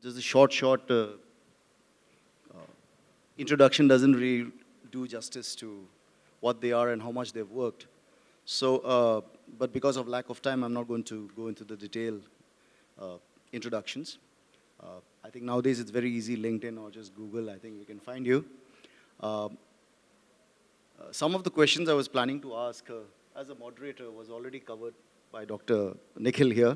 just a short introduction doesn't really do justice to what they are and how much they've worked. So, but because of lack of time, I'm not going to go into the detailed introductions. I think nowadays it's very easy, LinkedIn or just Google, I think we can find you. Some of the questions I was planning to ask as a moderator was already covered by Dr. Nikhil here.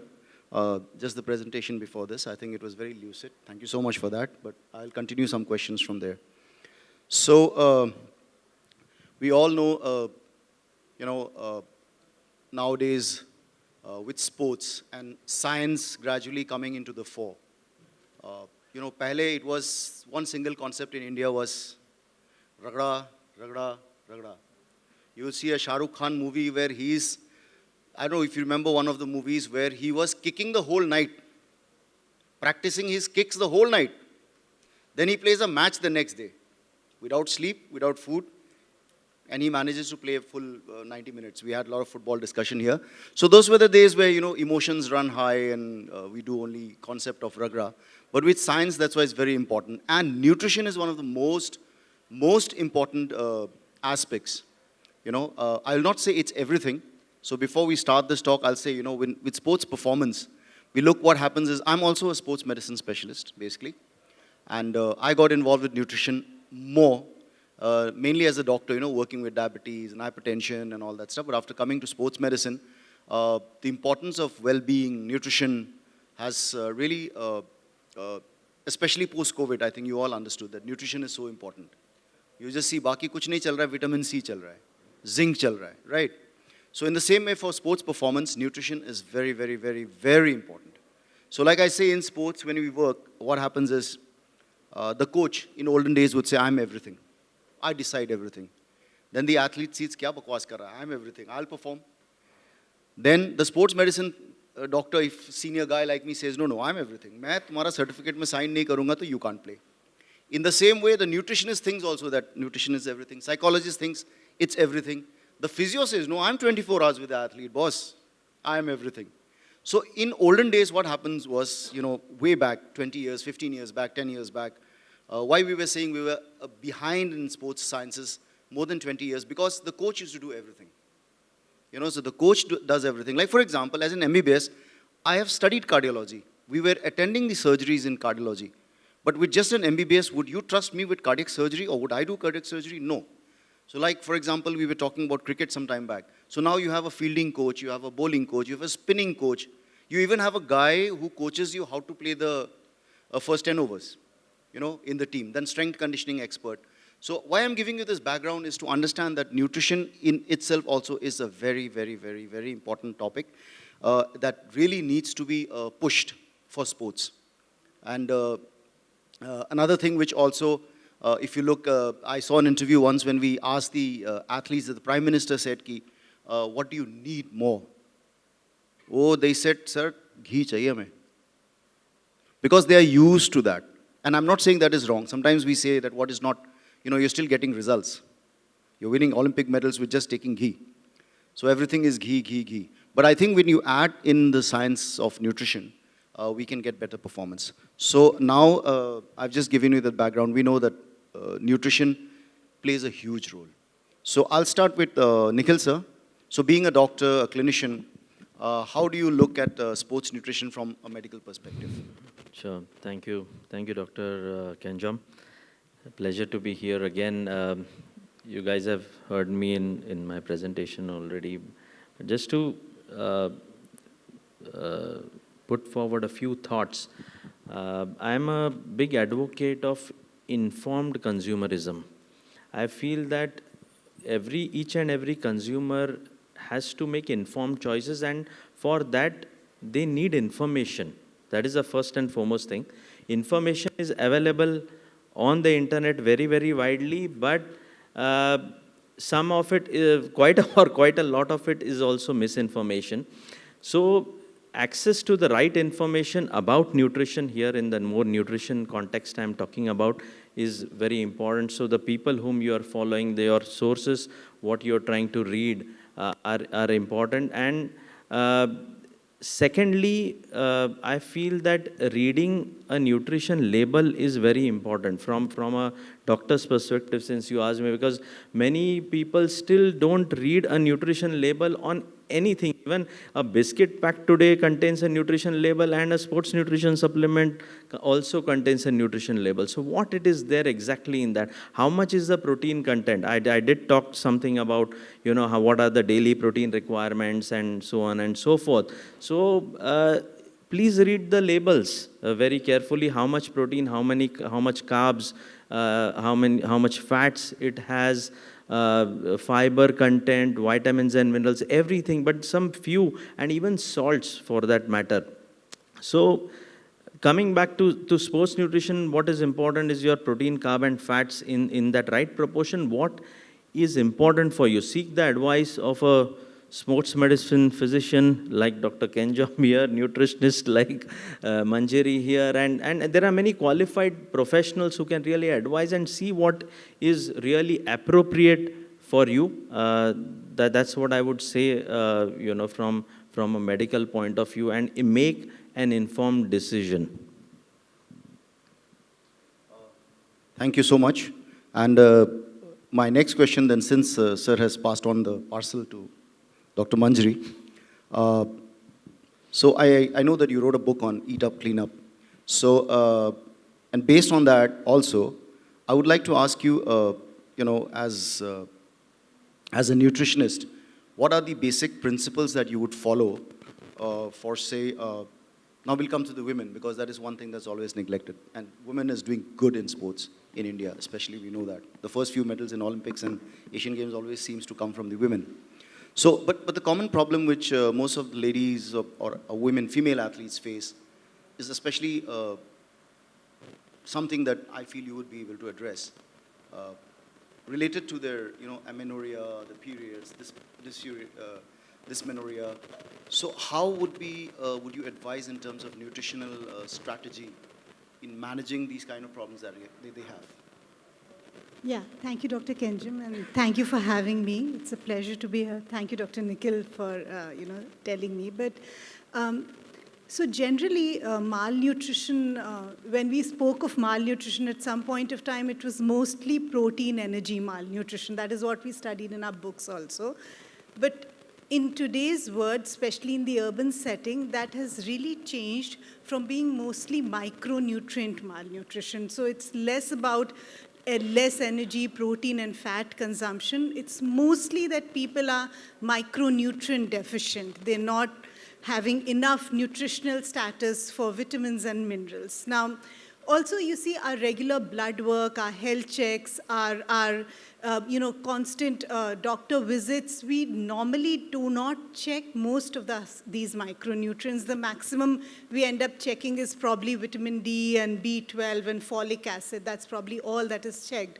Just the presentation before this, I think it was very lucid. Thank you so much for that, but I'll continue some questions from there. So, we all know, nowadays with sports and science gradually coming into the fore. Pehle it was one single concept in India was ragda, ragda, ragda. You will see a Shah Rukh Khan movie where he's, I don't know if you remember one of the movies where he was kicking the whole night, practicing his kicks the whole night. Then he plays a match the next day, without sleep, without food, and he manages to play a full 90 minutes. We had a lot of football discussion here. So those were the days where, emotions run high and we do only concept of ragra. But with science, that's why it's very important. And nutrition is one of the most important aspects. I will not say it's everything. So before we start this talk, I'll say, with sports performance, we look what happens is, I'm also a sports medicine specialist, basically. And I got involved with nutrition more, mainly as a doctor, working with diabetes and hypertension and all that stuff. But after coming to sports medicine, the importance of well-being, nutrition has really, especially post-COVID, I think you all understood that nutrition is so important. You just see, baki kuch nahi chal raha hai, vitamin C chal raha hai, zinc chal raha hai, right? So in the same way for sports performance, nutrition is very, very, very, very important. So like I say in sports, when we work, what happens is, the coach in olden days would say, I'm everything. I decide everything. Then the athlete sees, kya bakwas kar raha hai? I'm everything. I'll perform. Then the sports medicine doctor, if senior guy like me says, no, I'm everything. मैं तुम्हारा certificate में sign नहीं करूँगा तो you can't play. In the same way, the nutritionist thinks also that nutrition is everything. Psychologist thinks it's everything. The physio says, no, I'm 24 hours with the athlete. Boss, I am everything. So in olden days, what happens was, way back, 20 years, 15 years back, 10 years back, why we were saying we were behind in sports sciences more than 20 years, because the coach used to do everything. So the coach does everything. Like for example, as an MBBS, I have studied cardiology. We were attending the surgeries in cardiology. But with just an MBBS, would you trust me with cardiac surgery or would I do cardiac surgery? No. So like, for example, we were talking about cricket some time back. So now you have a fielding coach, you have a bowling coach, you have a spinning coach. You even have a guy who coaches you how to play the first 10 overs, in the team. Then strength conditioning expert. So why I'm giving you this background is to understand that nutrition in itself also is a very, very, very, very important topic that really needs to be pushed for sports. And another thing which also, if you look, I saw an interview once when we asked the athletes that the Prime Minister said, what do you need more? Oh, they said, sir, ghee chahiye hame. Because they are used to that. And I'm not saying that is wrong. Sometimes we say that what is not, you're still getting results. You're winning Olympic medals with just taking ghee. So everything is ghee, ghee, ghee. But I think when you add in the science of nutrition, we can get better performance. So now I've just given you that background. We know that nutrition plays a huge role. So I'll start with Nikhil sir. So being a doctor, a clinician, how do you look at sports nutrition from a medical perspective? Sure. Thank you. Thank you, Dr. Kenjam. A pleasure to be here again. You guys have heard me in my presentation already. Just to put forward a few thoughts. I'm a big advocate of informed consumerism. I feel that each and every consumer has to make informed choices, and for that they need information. That is the first and foremost thing. Information is available on the internet very, very widely, but some of it is quite a lot of it is also misinformation. So access to the right information about nutrition here in the more nutrition context I'm talking about is very important. So the people whom you are following, their sources, what you're trying to read are important. And Secondly, I feel that reading a nutrition label is very important from a doctor's perspective, since you asked me, because many people still don't read a nutrition label on anything. Even a biscuit pack today contains a nutrition label, and a sports nutrition supplement also contains a nutrition label. So what it is there exactly in that? How much is the protein content? I did talk something about, what are the daily protein requirements and so on and so forth. So please read the labels very carefully. How much protein, how much carbs, how much fats it has, fiber content, vitamins and minerals, everything, but some few, and even salts for that matter. So coming back to sports nutrition, what is important is your protein, carb and fats in that right proportion. What is important for you? Seek the advice of a sports medicine physician like Dr. Kenjam here, nutritionist like Manjeri here, and there are many qualified professionals who can really advise and see what is really appropriate for you. That's what I would say, from a medical point of view, and make an informed decision. Thank you so much. And my next question then, since Sir has passed on the parcel to Dr. Manjari, so I know that you wrote a book on Eat Up, Clean Up. So, and based on that also, I would like to ask you, as a nutritionist, what are the basic principles that you would follow for, say, now we'll come to the women, because that is one thing that's always neglected. And women is doing good in sports in India, especially we know that. The first few medals in Olympics and Asian Games always seems to come from the women. So, but the common problem which most of the ladies or women, female athletes face is especially something that I feel you would be able to address. Related to their, amenorrhea, the periods, dysmenorrhea. So how would you advise in terms of nutritional strategy in managing these kind of problems that they have? Yeah, thank you, Dr. Kenjam, and thank you for having me. It's a pleasure to be here. Thank you, Dr. Nikhil, for telling me. But so generally, malnutrition. When we spoke of malnutrition at some point of time, it was mostly protein energy malnutrition. That is what we studied in our books also. But in today's world, especially in the urban setting, that has really changed from being mostly micronutrient malnutrition. So it's less about less energy, protein, and fat consumption. It's mostly that people are micronutrient deficient. They're not having enough nutritional status for vitamins and minerals. Now, also, you see, our regular blood work, our health checks, our constant doctor visits, we normally do not check most of these micronutrients. The maximum we end up checking is probably vitamin D and B12 and folic acid. That's probably all that is checked.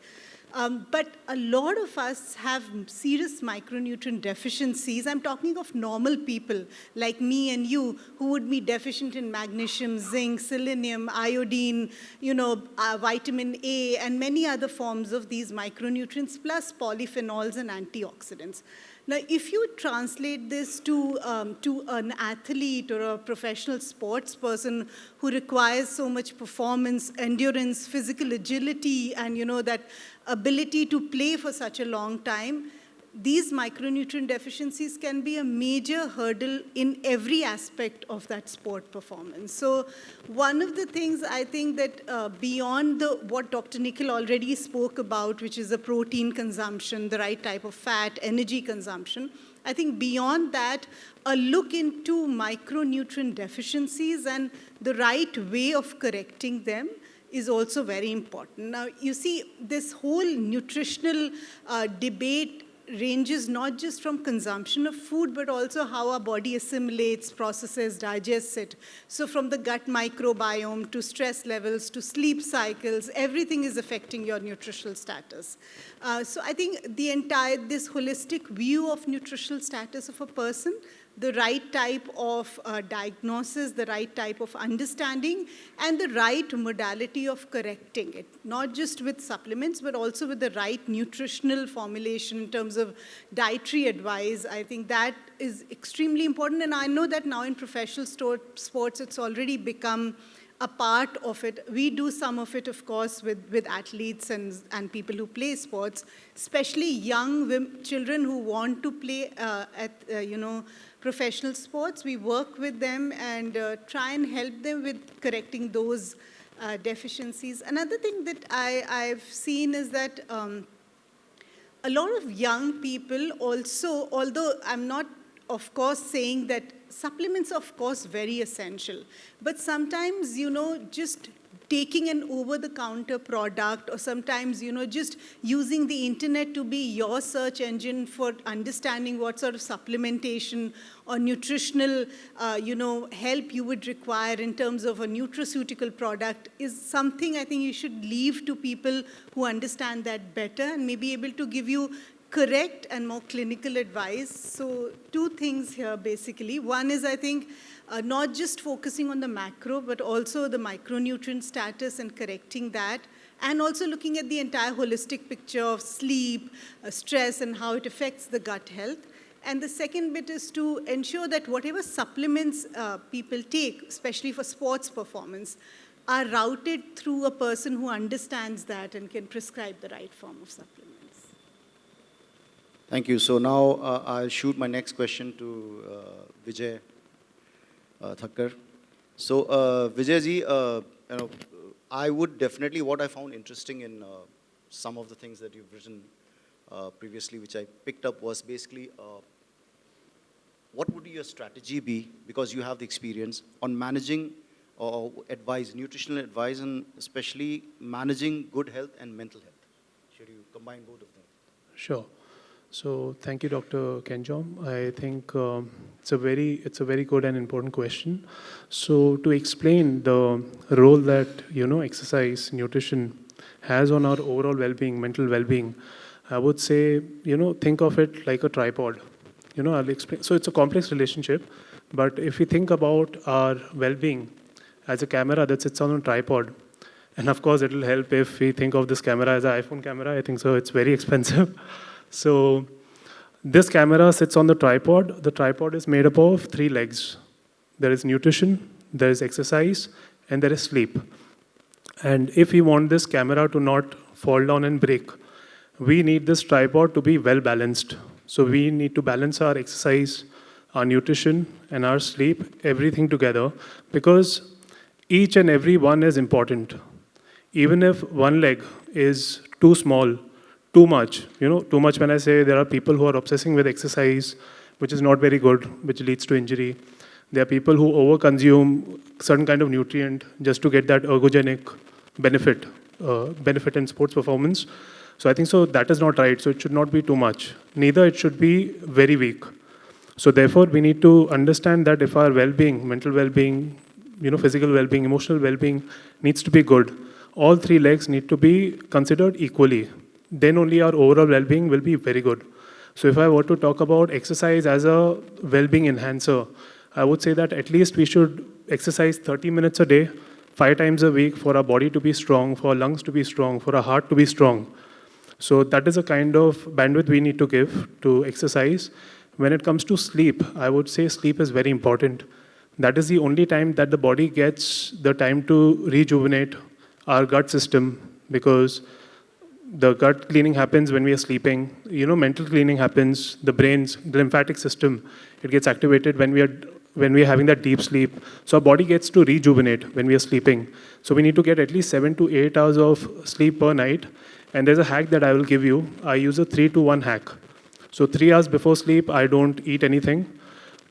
But a lot of us have serious micronutrient deficiencies. I'm talking of normal people like me and you who would be deficient in magnesium, zinc, selenium, iodine, vitamin A, and many other forms of these micronutrients, plus polyphenols and antioxidants. Now, if you translate this to an athlete or a professional sports person who requires so much performance, endurance, physical agility, and that ability to play for such a long time, these micronutrient deficiencies can be a major hurdle in every aspect of that sport performance. So one of the things I think that beyond what Dr. Nikhil already spoke about, which is the protein consumption, the right type of fat, energy consumption, I think beyond that, a look into micronutrient deficiencies and the right way of correcting them is also very important. Now, you see, this whole nutritional debate ranges not just from consumption of food, but also how our body assimilates, processes, digests it. So from the gut microbiome to stress levels to sleep cycles, everything is affecting your nutritional status. So I think this holistic view of nutritional status of a person the right type of diagnosis, the right type of understanding, and the right modality of correcting it, not just with supplements, but also with the right nutritional formulation in terms of dietary advice. I think that is extremely important, and I know that now in professional sports, it's already become a part of it. We do some of it, of course, with athletes and people who play sports, especially young children who want to play professional sports. We work with them and try and help them with correcting those deficiencies. Another thing that I've seen is that a lot of young people also, although I'm not, of course, saying that supplements are, of course, very essential. But sometimes, just taking an over-the-counter product, or sometimes, just using the internet to be your search engine for understanding what sort of supplementation or nutritional, help you would require in terms of a nutraceutical product is something I think you should leave to people who understand that better and may be able to give you correct and more clinical advice. So 2 things here, basically. One is, I think, not just focusing on the macro, but also the micronutrient status and correcting that, and also looking at the entire holistic picture of sleep, stress, and how it affects the gut health. And the second bit is to ensure that whatever supplements people take, especially for sports performance, are routed through a person who understands that and can prescribe the right form of supplements. Thank you. So now I'll shoot my next question to Vijay Thakkar. So Vijay ji, I would definitely, what I found interesting in some of the things that you've written previously, which I picked up, was basically what would your strategy be, because you have the experience, on managing advice, nutritional advice, and especially managing good health and mental health? Should you combine both of them? Sure. So thank you, Dr. Kenjom. I think it's a very good and important question. So to explain the role that exercise, nutrition has on our overall well-being, mental well-being, I would say think of it like a tripod. I'll explain. So it's a complex relationship, but if we think about our well-being as a camera that sits on a tripod, and of course it'll help if we think of this camera as an iPhone camera. I think so. It's very expensive. So this camera sits on the tripod. The tripod is made up of 3 legs. There is nutrition, there is exercise, and there is sleep. And if we want this camera to not fall down and break, we need this tripod to be well balanced. So we need to balance our exercise, our nutrition, and our sleep, everything together, because each and every one is important. Even if one leg is too small, too much, too much when I say there are people who are obsessing with exercise, which is not very good, which leads to injury. There are people who overconsume certain kind of nutrient just to get that ergogenic benefit in sports performance. So I think so that is not right. So it should not be too much. Neither it should be very weak. So therefore we need to understand that if our well-being, mental well-being, physical well-being, emotional well-being needs to be good, all 3 legs need to be considered equally. Then only our overall well-being will be very good. So if I were to talk about exercise as a well-being enhancer, I would say that at least we should exercise 30 minutes a day, 5 times a week, for our body to be strong, for our lungs to be strong, for our heart to be strong. So that is a kind of bandwidth we need to give to exercise. When it comes to sleep, I would say sleep is very important. That is the only time that the body gets the time to rejuvenate our gut system, because the gut cleaning happens when we are sleeping. Mental cleaning happens. The brain's lymphatic system, it gets activated when we are having that deep sleep. So our body gets to rejuvenate when we are sleeping. So we need to get at least 7 to 8 hours of sleep per night. And there's a hack that I will give you. I use a 3-to-1 hack. So 3 hours before sleep, I don't eat anything.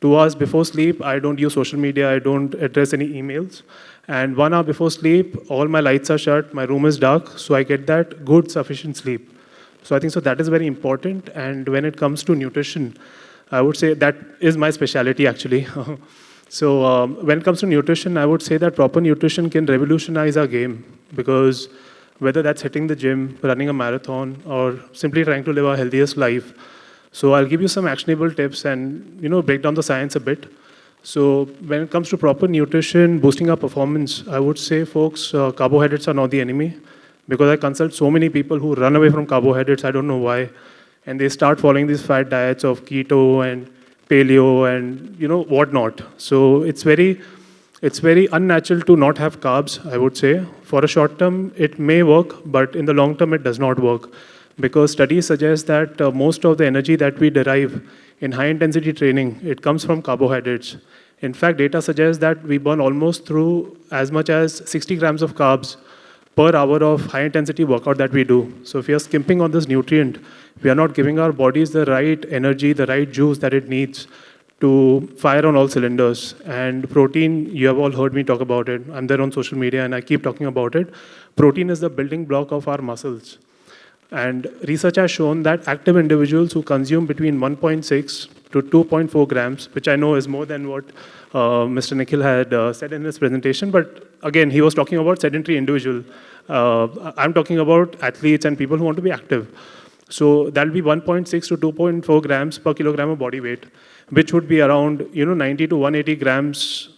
2 hours before sleep, I don't use social media. I don't address any emails. And 1 hour before sleep, all my lights are shut, my room is dark, so I get that good, sufficient sleep. So I think so that is very important. And when it comes to nutrition, I would say that is my specialty actually. So when it comes to nutrition, I would say that proper nutrition can revolutionize our game, because whether that's hitting the gym, running a marathon, or simply trying to live our healthiest life, So I'll give you some actionable tips and, break down the science a bit. So when it comes to proper nutrition, boosting our performance, I would say, folks, carbohydrates are not the enemy, because I consult so many people who run away from carbohydrates, I don't know why, and they start following these fat diets of keto and paleo and, whatnot. So it's very unnatural to not have carbs, I would say. For a short term, it may work, but in the long term, it does not work. Because studies suggest that most of the energy that we derive in high intensity training, it comes from carbohydrates. In fact, data suggests that we burn almost through as much as 60 grams of carbs per hour of high intensity workout that we do. So if we are skimping on this nutrient, we are not giving our bodies the right energy, the right juice that it needs to fire on all cylinders. And protein, you have all heard me talk about it. I'm there on social media and I keep talking about it. Protein is the building block of our muscles. And research has shown that active individuals who consume between 1.6 to 2.4 grams, which I know is more than what Mr. Nikhil had said in his presentation, but again, he was talking about sedentary individual. I'm talking about athletes and people who want to be active. So that'll be 1.6 to 2.4 grams per kilogram of body weight, which would be around 90 to 180 grams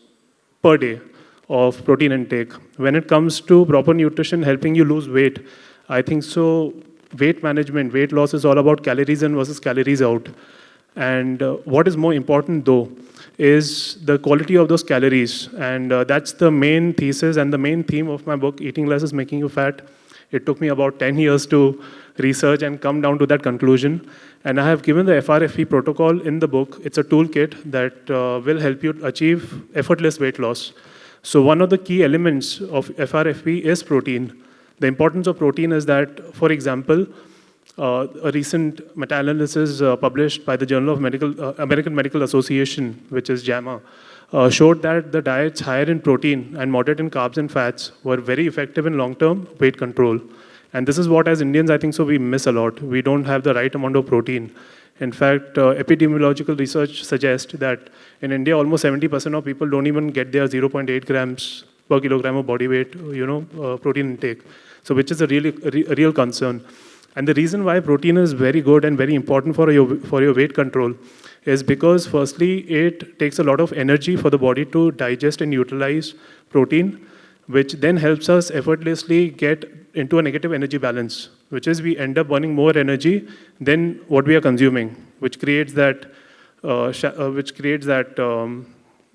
per day of protein intake. When it comes to proper nutrition helping you lose weight, I think so. Weight management, weight loss is all about calories in versus calories out. And what is more important though is the quality of those calories. And that's the main thesis and the main theme of my book, Eating Less is Making You Fat. It took me about 10 years to research and come down to that conclusion. And I have given the FRFP protocol in the book. It's a toolkit that will help you achieve effortless weight loss. So one of the key elements of FRFP is protein. The importance of protein is that, for example, a recent meta-analysis published by the Journal of American Medical Association, which is JAMA, showed that the diets higher in protein and moderate in carbs and fats were very effective in long-term weight control. And this is what, as Indians, I think so, we miss a lot. We don't have the right amount of protein. In fact, epidemiological research suggests that in India, almost 70% of people don't even get their 0.8 grams per kilogram of body weight, protein intake. So which is a real concern. And the reason why protein is very good and very important for your weight control is because firstly, it takes a lot of energy for the body to digest and utilize protein, which then helps us effortlessly get into a negative energy balance, which is we end up burning more energy than what we are consuming, which creates that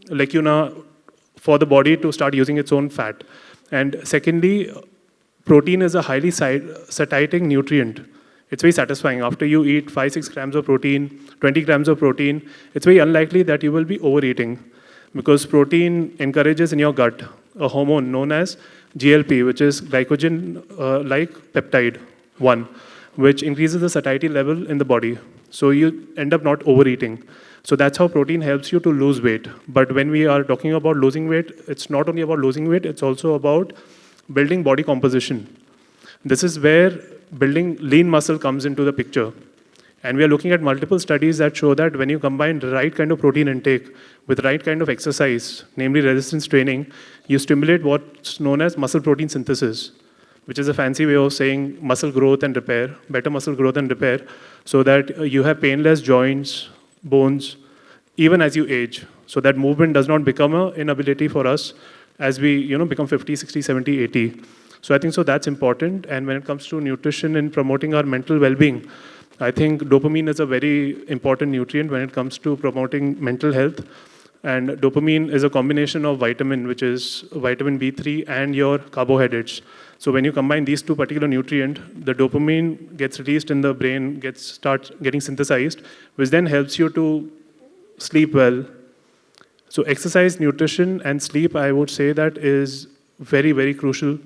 lacuna for the body to start using its own fat. And secondly, protein is a highly satiating nutrient. It's very satisfying. After you eat 5-6 grams of protein, 20 grams of protein, it's very unlikely that you will be overeating, because protein encourages in your gut a hormone known as GLP, which is glycogen-like peptide 1, which increases the satiety level in the body. So you end up not overeating. So that's how protein helps you to lose weight. But when we are talking about losing weight, it's not only about losing weight, it's also about building body composition. This is where building lean muscle comes into the picture. And we are looking at multiple studies that show that when you combine the right kind of protein intake with the right kind of exercise, namely resistance training, you stimulate what's known as muscle protein synthesis, which is a fancy way of saying muscle growth and repair, better muscle growth and repair, so that you have painless joints, bones, even as you age, so that movement does not become an inability for us as we become 50, 60, 70, 80. So I think so that's important. And when it comes to nutrition and promoting our mental well-being, I think dopamine is a very important nutrient when it comes to promoting mental health. And dopamine is a combination of vitamin, which is vitamin B3 and your carbohydrates. So when you combine these two particular nutrients, the dopamine gets released in the brain, starts getting synthesized, which then helps you to sleep well. So exercise, nutrition, and sleep, I would say that is very, very crucial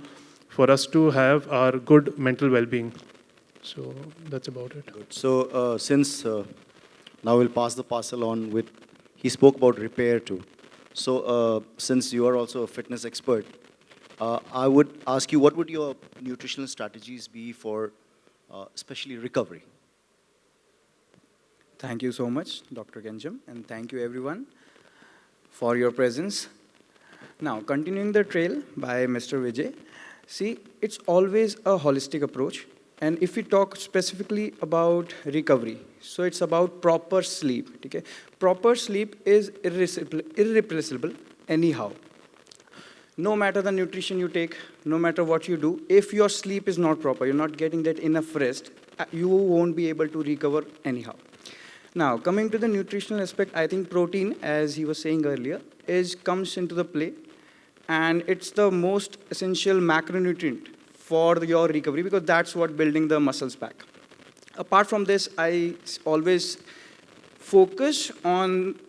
for us to have our good mental well-being. So that's about it. Good. So since now we'll pass the parcel on with, he spoke about repair too. So since you are also a fitness expert, I would ask you, what would your nutritional strategies be for especially recovery? Thank you so much, Dr. Kenjam, and thank you everyone for your presence. Now, continuing the trail by Mr. Vijay, see, it's always a holistic approach And if we talk specifically about recovery, so it's about proper sleep. Okay? Proper sleep is irreplaceable anyhow. No matter the nutrition you take, no matter what you do, if your sleep is not proper, you're not getting that enough rest, you won't be able to recover anyhow. Now, coming to the nutritional aspect, I think protein, as he was saying earlier, comes into the play, and it's the most essential macronutrient for your recovery because that's what building the muscles back. Apart from this, I always focus on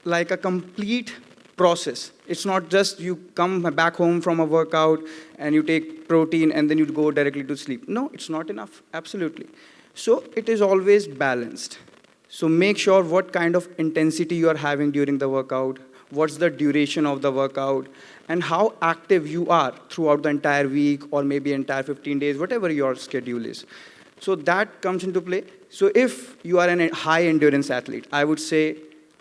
like a complete process. It's not just you come back home from a workout and you take protein and then you go directly to sleep. No, it's not enough, absolutely. So it is always balanced. So make sure what kind of intensity you are having during the workout, what's the duration of the workout, and how active you are throughout the entire week or maybe entire 15 days, whatever your schedule is. So that comes into play. So if you are a high endurance athlete, I would say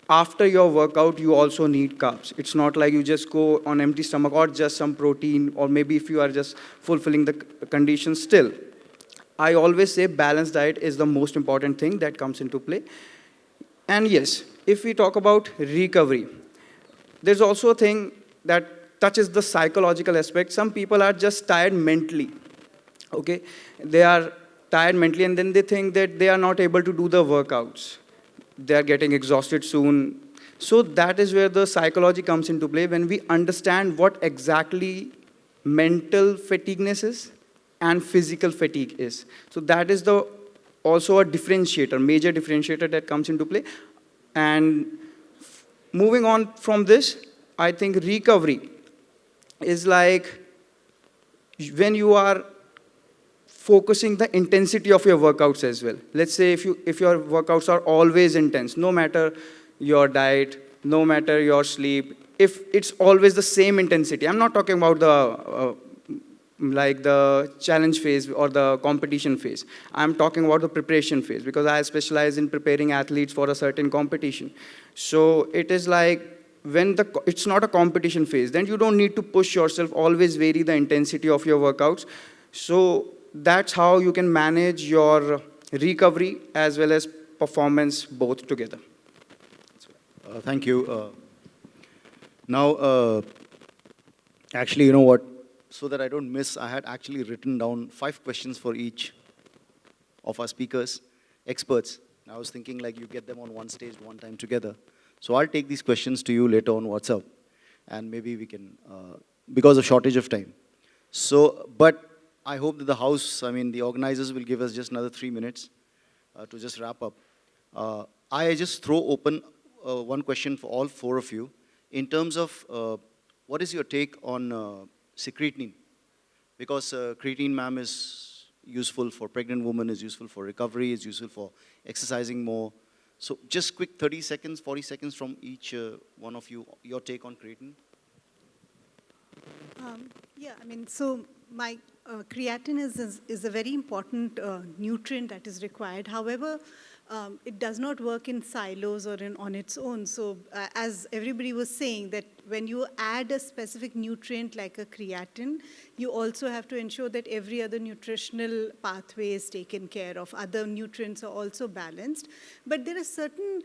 after your workout, you also need carbs. It's not like you just go on empty stomach or just some protein, or maybe if you are just fulfilling the conditions still. I always say balanced diet is the most important thing that comes into play. And yes, if we talk about recovery, there's also a thing that touches the psychological aspect. Some people are just tired mentally, okay? They are tired mentally and then they think that they are not able to do the workouts. They are getting exhausted soon. So that is where the psychology comes into play when we understand what exactly mental fatigueness is and physical fatigue is. So that is also a differentiator, major differentiator that comes into play. And moving on from this, I think recovery is like when you are focusing the intensity of your workouts as well. Let's say if your workouts are always intense, no matter your diet, no matter your sleep, if it's always the same intensity. I'm not talking about the challenge phase or the competition phase. I'm talking about the preparation phase because I specialize in preparing athletes for a certain competition. So it is like when it's not a competition phase, then you don't need to push yourself, always vary the intensity of your workouts. So that's how you can manage your recovery as well as performance both together. Thank you. Now, actually, you know what? So that I don't miss, I had actually written down 5 questions for each of our speakers, experts. I was thinking like you get them on one stage one time together. So I'll take these questions to you later on WhatsApp, and maybe we can, because of shortage of time. So, but I hope that the house, I mean, the organizers will give us just another 3 minutes to just wrap up. I just throw open one question for all 4 of you in terms of what is your take on creatine? Because creatine, ma'am, is useful for pregnant women, is useful for recovery, is useful for exercising more. So just quick 30 seconds, 40 seconds from each one of you, your take on creatine. Yeah, I mean, so my creatine is a very important nutrient that is required. However, it does not work in silos or on its own. So as everybody was saying, that when you add a specific nutrient like a creatine, you also have to ensure that every other nutritional pathway is taken care of. Other nutrients are also balanced. But there are certain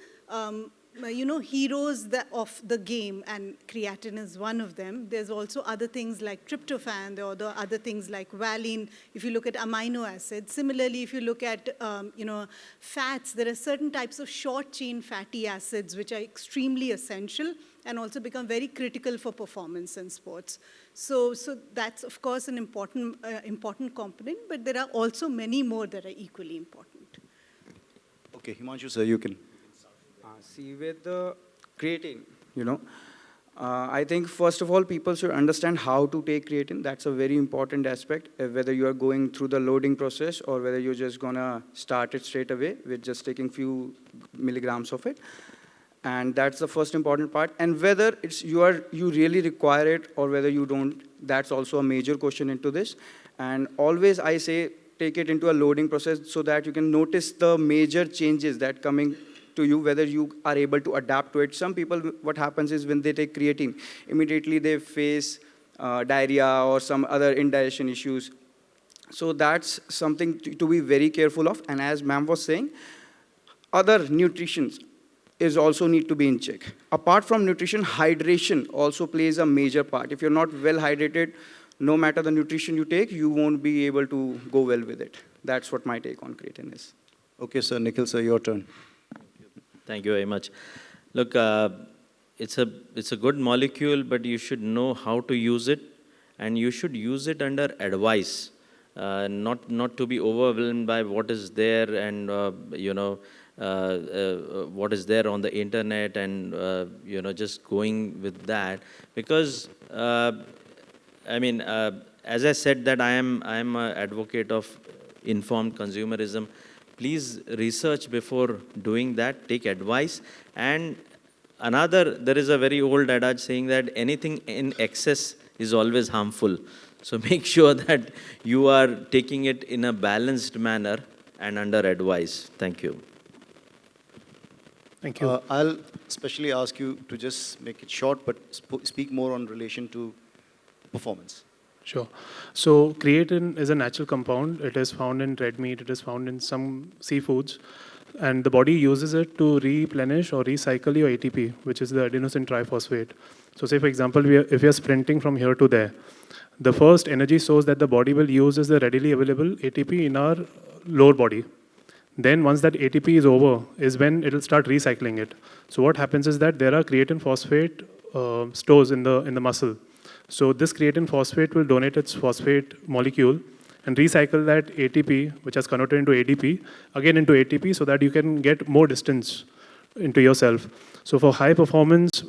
heroes of the game, and creatine is one of them. There's also other things like tryptophan, or the other things like valine, if you look at amino acids. Similarly, if you look at, fats, there are certain types of short-chain fatty acids which are extremely essential and also become very critical for performance in sports. So that's, of course, an important component, but there are also many more that are equally important. Okay, Himanshu, sir, you can. See, with the creatine, I think first of all, people should understand how to take creatine. That's a very important aspect, whether you are going through the loading process or whether you're just gonna start it straight away with just taking few milligrams of it. And that's the first important part. And whether you really require it or whether you don't, that's also a major question into this. And always I say, take it into a loading process so that you can notice the major changes that coming to you, whether you are able to adapt to it. Some people, what happens is when they take creatine, immediately they face diarrhea or some other indigestion issues. So that's something to be very careful of. And as ma'am was saying, other nutrition is also need to be in check. Apart from nutrition, hydration also plays a major part. If you're not well hydrated, no matter the nutrition you take, you won't be able to go well with it. That's what my take on creatine is. Okay, sir. Nikhil, sir, your turn. Thank you very much. Look, it's a good molecule, but you should know how to use it, and you should use it under advice, not to be overwhelmed by what is there and what is there on the internet and just going with that, because as I said that I am an advocate of informed consumerism. Please research before doing that, take advice. And there is a very old adage saying that anything in excess is always harmful. So make sure that you are taking it in a balanced manner and under advice. Thank you. Thank you. I'll especially ask you to just make it short, but speak more on relation to performance. Sure. So creatine is a natural compound. It is found in red meat. It is found in some seafoods. And the body uses it to replenish or recycle your ATP, which is the adenosine triphosphate. So say, for example, if we are sprinting from here to there, the first energy source that the body will use is the readily available ATP in our lower body. Then once that ATP is over, is when it will start recycling it. So what happens is that there are creatine phosphate stores in the muscle. So this creatine phosphate will donate its phosphate molecule and recycle that ATP, which has converted into ADP, again into ATP, so that you can get more distance into yourself. So for high performance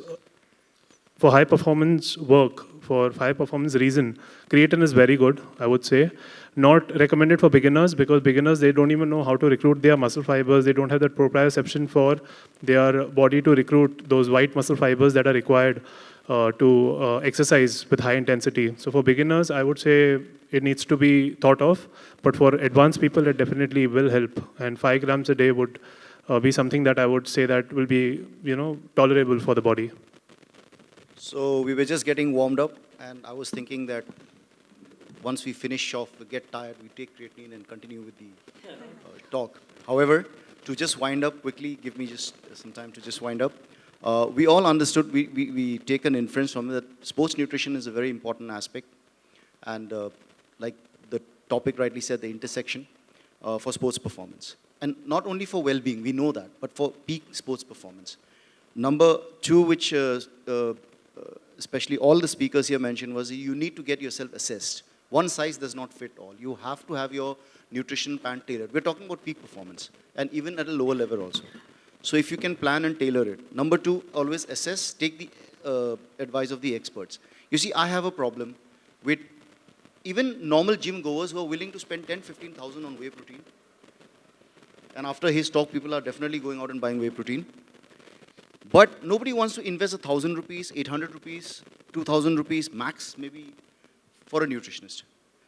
work, for high performance reason, creatine is very good, I would say. Not recommended for beginners, because beginners, they don't even know how to recruit their muscle fibers. They don't have that proprioception for their body to recruit those white muscle fibers that are required to exercise with high intensity. So for beginners, I would say it needs to be thought of, but for advanced people, it definitely will help. And 5 grams a day would be something that I would say that will be, tolerable for the body. So we were just getting warmed up, and I was thinking that once we finish off, we get tired, we take creatine and continue with the talk. However, to just wind up quickly, give me just some time to just wind up. We all understood, we take an inference from it that sports nutrition is a very important aspect. And like the topic rightly said, the intersection for sports performance. And not only for well-being, we know that, but for peak sports performance. Number 2, which especially all the speakers here mentioned, was you need to get yourself assessed. One size does not fit all. You have to have your nutrition plan tailored. We're talking about peak performance, and even at a lower level also. So if you can plan and tailor it. Number 2, always assess, take the advice of the experts. You see, I have a problem with even normal gym goers who are willing to spend 10,000-15,000 on whey protein. And after his talk, people are definitely going out and buying whey protein. But nobody wants to invest 1,000 rupees, 800 rupees, 2,000 rupees max, maybe, for a nutritionist.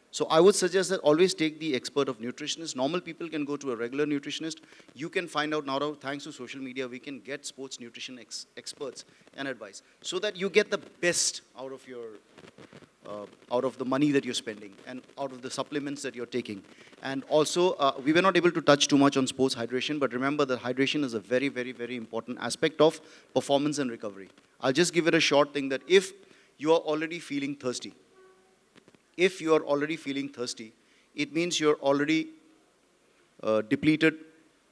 So I would suggest that always take the expert of nutritionist. Normal people can go to a regular nutritionist. You can find out now, thanks to social media, we can get sports nutrition experts and advice, so that you get the best out of your, out of the money that you're spending and out of the supplements that you're taking. And also, we were not able to touch too much on sports hydration, but remember that hydration is a very, very, very important aspect of performance and recovery. I'll just give it a short thing that if you are already feeling thirsty, it means you're already depleted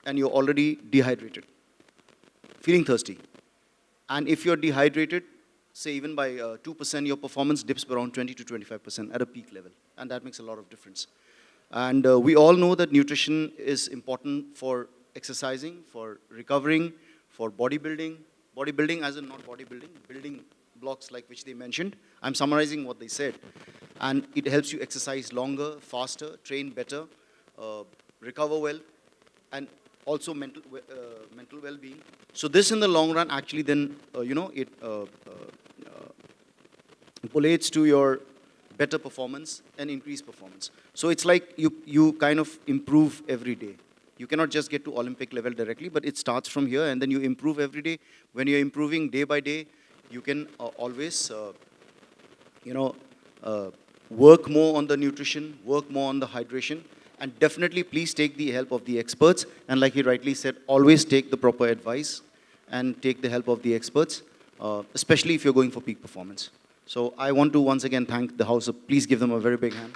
and you're already dehydrated, feeling thirsty. And if you're dehydrated, say even by 2%, your performance dips around 20 to 25% at a peak level. And that makes a lot of difference. And we all know that nutrition is important for exercising, for recovering, for bodybuilding. Bodybuilding as in not bodybuilding, building blocks like which they mentioned. I'm summarizing what they said. And it helps you exercise longer, faster, train better, recover well, and also mental well-being. So this in the long run actually then, it collates to your better performance and increased performance. So it's like you kind of improve every day. You cannot just get to Olympic level directly, but it starts from here and then you improve every day. When you're improving day by day, you can always, work more on the nutrition, work more on the hydration, and definitely please take the help of the experts. And like he rightly said, always take the proper advice and take the help of the experts, especially if you're going for peak performance. So I want to once again thank the house. Please give them a very big hand.